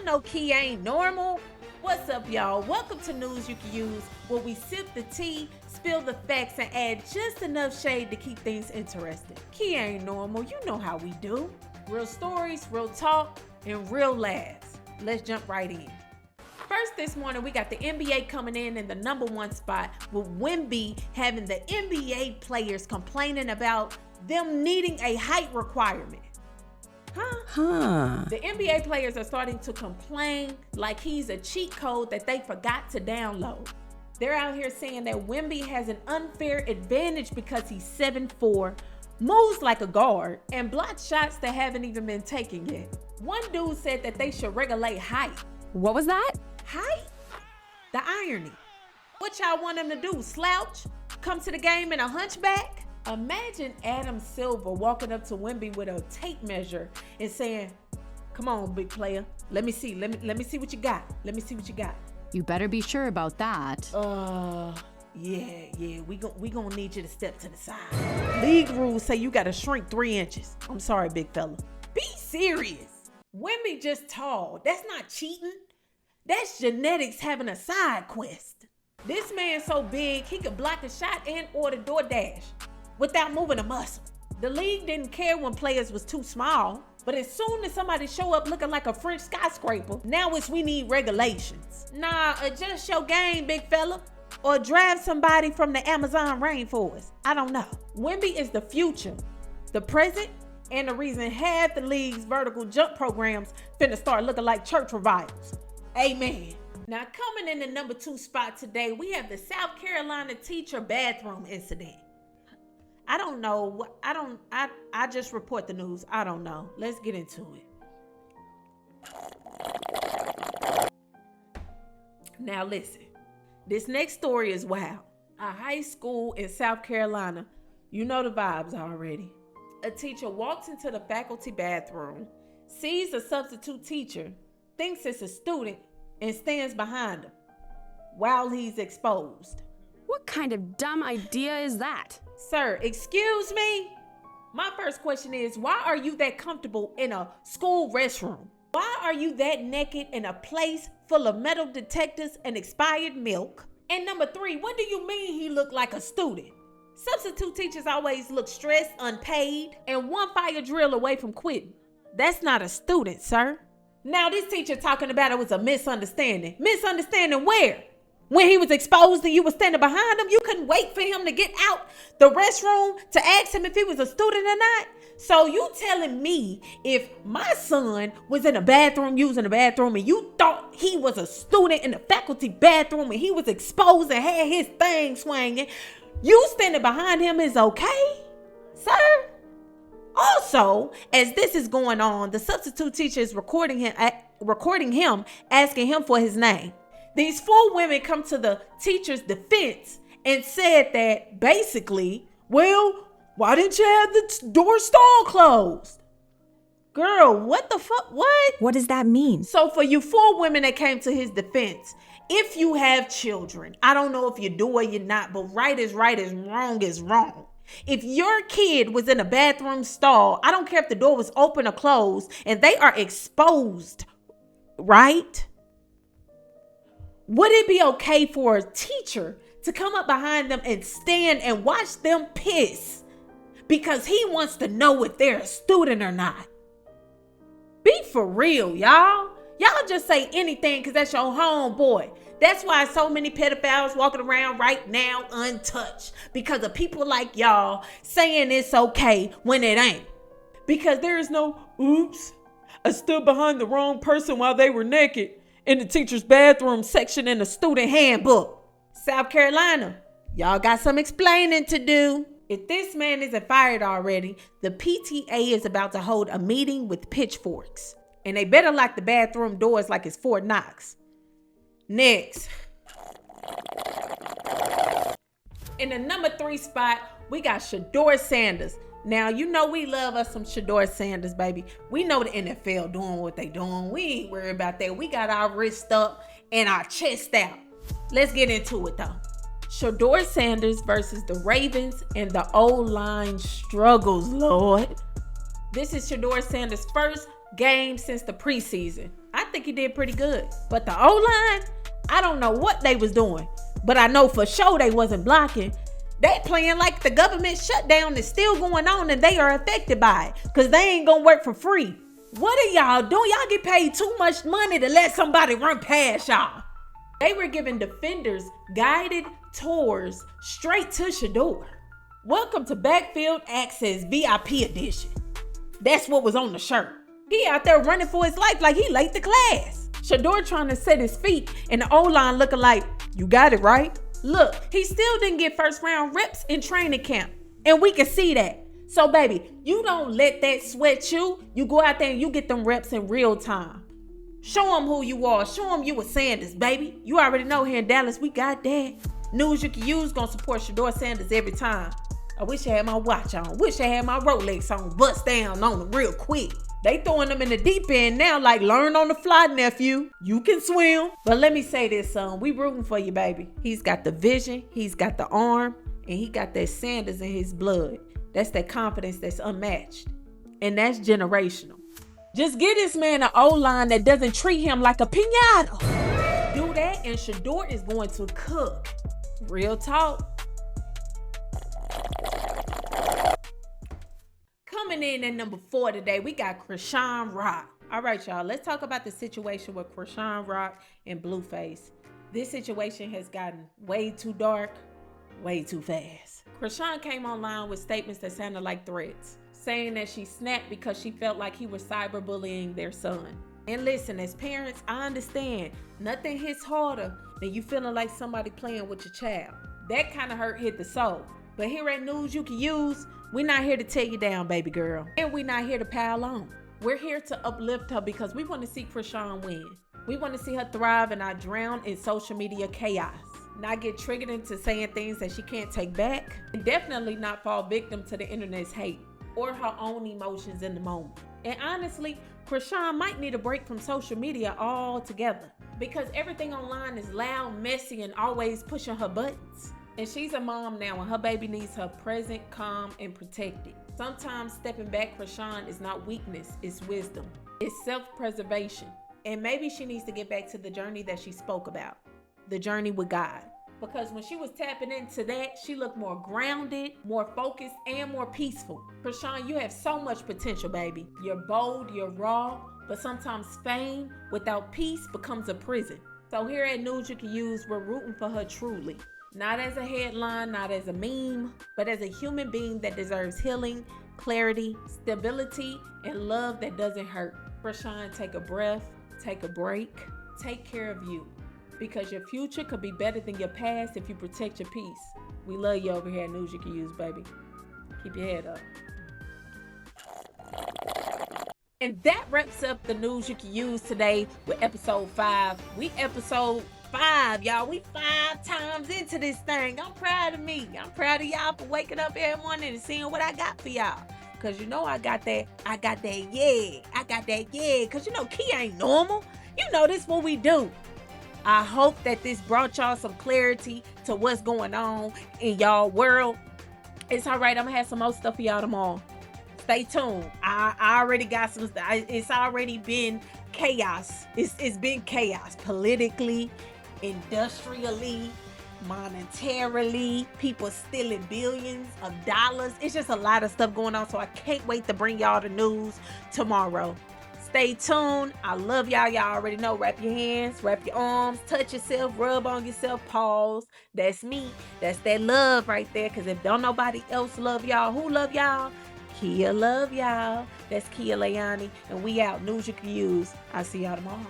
Y'all know Key ain't normal. What's up, y'all? Welcome to News You Can Use, where we sip the tea, spill the facts, and add just enough shade to keep things interesting. Key ain't normal. You know how we do. Real stories, real talk, and real laughs. Let's jump right in. First this morning, we got the NBA coming in the number one spot, with Wemby having the NBA players complaining about them needing a height requirement. The NBA players are starting to complain like he's a cheat code that they forgot to download. They're out here saying that Wemby has an unfair advantage because he's 7'4", moves like a guard, and blocks shots that haven't even been taken yet. One dude said that they should regulate height. What was that? Height? The irony. What y'all want him to do? Slouch? Come to the game in a hunchback? Imagine Adam Silver walking up to Wemby with a tape measure and saying, "Come on, big player. Let me see. Let me see what you got. Let me see what you got." You better be sure about that. Yeah. We gonna need you to step to the side. League rules say you gotta shrink 3 inches. I'm sorry, big fella. Be serious. Wemby just tall. That's not cheating. That's genetics having a side quest. This man's so big, he could block a shot and order DoorDash without moving a muscle. The league didn't care when players was too small, but as soon as somebody show up looking like a French skyscraper, now it's we need regulations. Nah, adjust your game, big fella, or drive somebody from the Amazon rainforest. I don't know. Wemby is the future, the present, and the reason half the league's vertical jump programs finna start looking like church revivals. Amen. Now coming in the number 2 spot today, we have the South Carolina teacher bathroom incident. I don't know. I just report the news. I don't know. Let's get into it. Now listen, this next story is wild. A high school in South Carolina, you know the vibes already. A teacher walks into the faculty bathroom, sees a substitute teacher, thinks it's a student, and stands behind him while he's exposed. What kind of dumb idea is that? Sir, excuse me? My first question is, why are you that comfortable in a school restroom? Why are you that naked in a place full of metal detectors and expired milk? And number 3, what do you mean he looked like a student? Substitute teachers always look stressed, unpaid, and one fire drill away from quitting. That's not a student, sir. Now this teacher talking about it was a misunderstanding. Misunderstanding where? When he was exposed and you were standing behind him, you couldn't wait for him to get out the restroom to ask him if he was a student or not? So you telling me if my son was in a bathroom, using a bathroom, and you thought he was a student in the faculty bathroom and he was exposed and had his thing swinging, you standing behind him is okay, sir? Also, as this is going on, the substitute teacher is recording him, asking him for his name. These 4 women come to the teacher's defense and said that basically, well, why didn't you have the door stall closed? Girl, what the fuck? What? What does that mean? So for you 4 women that came to his defense, if you have children, I don't know if you do or you're not, but right is right and wrong is wrong. If your kid was in a bathroom stall, I don't care if the door was open or closed, and they are exposed, right? Would it be okay for a teacher to come up behind them and stand and watch them piss because he wants to know if they're a student or not? Be for real, y'all. Y'all just say anything because that's your homeboy. That's why so many pedophiles walking around right now untouched, because of people like y'all saying it's okay when it ain't. Because there is no, oops, I stood behind the wrong person while they were naked in the teacher's bathroom section in the student handbook. South Carolina, y'all got some explaining to do. If this man isn't fired already, the PTA is about to hold a meeting with pitchforks. And they better lock the bathroom doors like it's Fort Knox. Next. In the number 3 spot, we got Shedeur Sanders. Now, you know we love us some Shedeur Sanders, baby. We know the NFL doing what they doing. We ain't worried about that. We got our wrist up and our chest out. Let's get into it, though. Shedeur Sanders versus the Ravens and the O-line struggles, Lord. This is Shedeur Sanders' first game since the preseason. I think he did pretty good. But the O-line, I don't know what they was doing. But I know for sure they wasn't blocking. They playing like the government shutdown is still going on and they are affected by it. Because they ain't going to work for free. What are y'all doing? Y'all get paid too much money to let somebody run past y'all. They were giving defenders guided tours straight to Shedeur. Welcome to Backfield Access VIP edition. That's what was on the shirt. He out there running for his life like he late to class. Shedeur trying to set his feet and the O-line looking like, you got it right. Look, he still didn't get first round reps in training camp. And we can see that. So baby, you don't let that sweat you. You go out there and you get them reps in real time. Show them who you are. Show them you a Sanders, baby. You already know here in Dallas, we got that. News you can use gonna support Shedeur Sanders every time. I wish I had my watch on. Wish I had my Rolex on. Bust down on them real quick. They throwing them in the deep end now like learn on the fly, nephew. You can swim. But let me say this, son. We rooting for you, baby. He's got the vision. He's got the arm. And he got that Sanders in his blood. That's that confidence that's unmatched. And that's generational. Just get this man an O-line that doesn't treat him like a piñata. Do that and Shedeur is going to cook. Real talk. Coming in at number 4 today, we got CHRISEAN Rock. All right, y'all, let's talk about the situation with CHRISEAN Rock and Blueface. This situation has gotten way too dark, way too fast. CHRISEAN came online with statements that sounded like threats, saying that she snapped because she felt like he was cyberbullying their son. And listen, as parents, I understand nothing hits harder than you feeling like somebody playing with your child. That kind of hurt hit the soul. But here at News You Can Use, we're not here to tear you down, baby girl. And we're not here to pile on. We're here to uplift her because we want to see CHRISEAN win. We want to see her thrive and not drown in social media chaos. Not get triggered into saying things that she can't take back. And definitely not fall victim to the internet's hate or her own emotions in the moment. And honestly, CHRISEAN might need a break from social media altogether because everything online is loud, messy, and always pushing her buttons. And she's a mom now and her baby needs her present, calm, and protected. Sometimes stepping back for CHRISEAN is not weakness, it's wisdom. It's self-preservation. And maybe she needs to get back to the journey that she spoke about. The journey with God. Because when she was tapping into that, she looked more grounded, more focused, and more peaceful. CHRISEAN, you have so much potential, baby. You're bold, you're raw, but sometimes fame without peace becomes a prison. So here at News You Can Use, we're rooting for her truly. Not as a headline, not as a meme, but as a human being that deserves healing, clarity, stability, and love that doesn't hurt. CHRISEAN, take a breath, take a break, take care of you. Because your future could be better than your past if you protect your peace. We love you over here at News You Can Use, baby. Keep your head up. And that wraps up the News You Can Use today with episode 5. We episode 5, y'all. We 5 times into this thing. I'm proud of me. I'm proud of y'all for waking up every morning and seeing what I got for y'all. Cause you know I got that yeah. Cause you know Key ain't normal. You know this what we do. I hope that this brought y'all some clarity to what's going on in y'all world. It's all right. I'm gonna have some more stuff for y'all tomorrow. Stay tuned. I already got some stuff. It's already been chaos. It's been chaos politically, industrially, monetarily. People stealing billions of dollars. It's just a lot of stuff going on. So I can't wait to bring y'all the news tomorrow. Stay tuned. I love y'all. Y'all already know. Wrap your hands, wrap your arms, touch yourself, rub on yourself, pause. That's me. That's that love right there. Because if don't nobody else love y'all, who love y'all? Kia love y'all. That's Kia Leani. And we out. News You Can Use. I'll see y'all tomorrow.